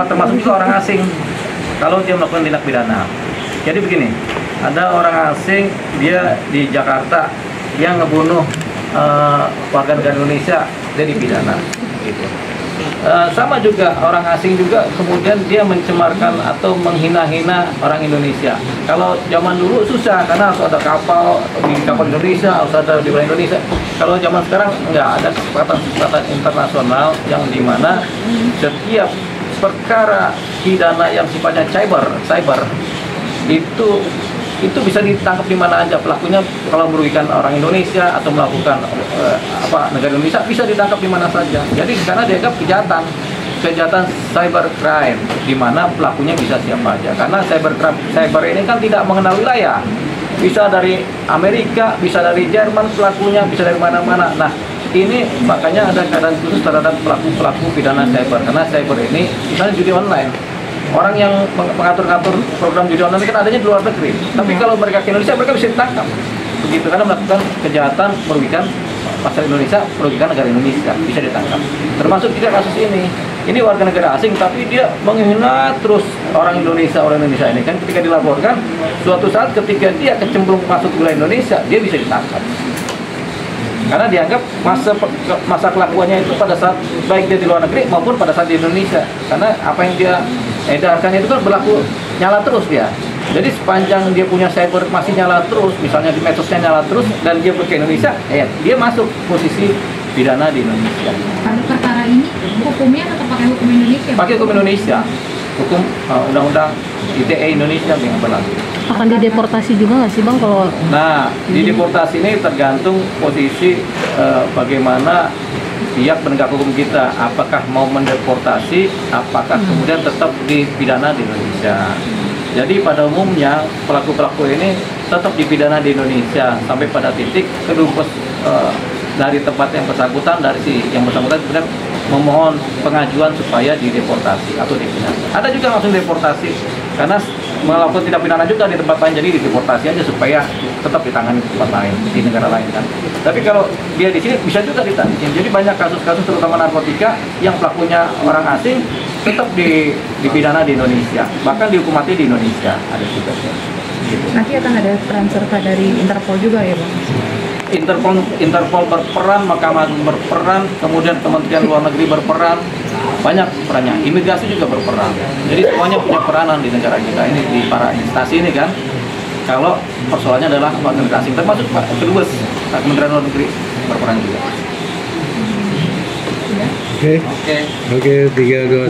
termasuk juga orang asing kalau dia melakukan tindak pidana. Jadi begini, ada orang asing dia di Jakarta yang ngebunuh warga negara Indonesia, dia dipidana gitu. Sama juga orang asing juga kemudian dia mencemarkan atau menghina-hina orang Indonesia. Kalau zaman dulu susah karena harus ada kapal di kapal Indonesia, harus ada di wilayah Indonesia. Kalau zaman sekarang nggak ada kesepakatan internasional yang dimana setiap perkara pidana yang sifatnya cyber itu bisa ditangkap di mana aja pelakunya. Kalau merugikan orang Indonesia atau melakukan negara Indonesia bisa ditangkap di mana saja. Jadi karena dianggap kejahatan cybercrime di mana pelakunya bisa siapa aja. Karena cyber ini kan tidak mengenal wilayah. Bisa dari Amerika, bisa dari Jerman pelakunya, bisa dari mana-mana. Nah, ini makanya ada keadaan khusus terhadap pelaku pidana cyber. Karena cyber ini misalnya judi online. Orang yang mengatur-ngatur program judi online kan adanya di luar negeri. Tapi kalau mereka ke Indonesia, mereka bisa ditangkap. Begitu, karena melakukan kejahatan merugikan masyarakat Indonesia, merugikan negara Indonesia, bisa ditangkap. Termasuk juga kasus ini. Ini warga negara asing, tapi dia menghina terus orang Indonesia ini kan ketika dilaporkan, suatu saat ketika dia kecemplung masuk wilayah Indonesia, dia bisa ditangkap. Karena dianggap masa kelakuannya itu pada saat baik dia di luar negeri maupun pada saat di Indonesia. Karena apa yang dia edarkan itu kan berlaku nyala terus dia. Jadi sepanjang dia punya cyber masih nyala terus, misalnya di medsosnya nyala terus dan dia ke Indonesia, dia masuk posisi pidana di Indonesia. Pada perkara ini hukumnya tetap pakai hukum Indonesia? Pakai hukum Indonesia. Hukum undang-undang ITE Indonesia yang berlaku. Akan dideportasi juga nggak sih Bang kalau? Nah, di deportasi ini tergantung posisi bagaimana pihak penegak hukum kita, apakah mau mendeportasi, apakah kemudian tetap dipidana di Indonesia. Jadi pada umumnya pelaku-pelaku ini tetap dipidana di Indonesia sampai pada titik kedubes dari tempat yang bersangkutan, dari si yang bersangkutan kemudian memohon pengajuan supaya dideportasi atau dipidana. Ada juga langsung deportasi karena melakukan tindak pidana juga di tempat lain, jadi dideportasi aja supaya tetap ditangani di tempat lain, di negara lain kan. Tapi kalau dia di sini bisa juga ditangani. Jadi banyak kasus-kasus terutama narkotika yang pelakunya orang asing tetap dipidana di Indonesia, bahkan dihukum mati di Indonesia ada juga. Gitu. Nanti akan ada peran serta dari Interpol juga ya Bang? Interpol berperan, Mahkamah Agung berperan, kemudian Kementerian Luar Negeri berperan, banyak perannya. Imigrasi juga berperan. Jadi semuanya punya peranan di negara kita ini, di para instansi ini kan. Kalau persoalannya adalah warga negara asing, termasuk kedubes, Kementerian Luar Negeri berperan juga. Oke, 3, 2.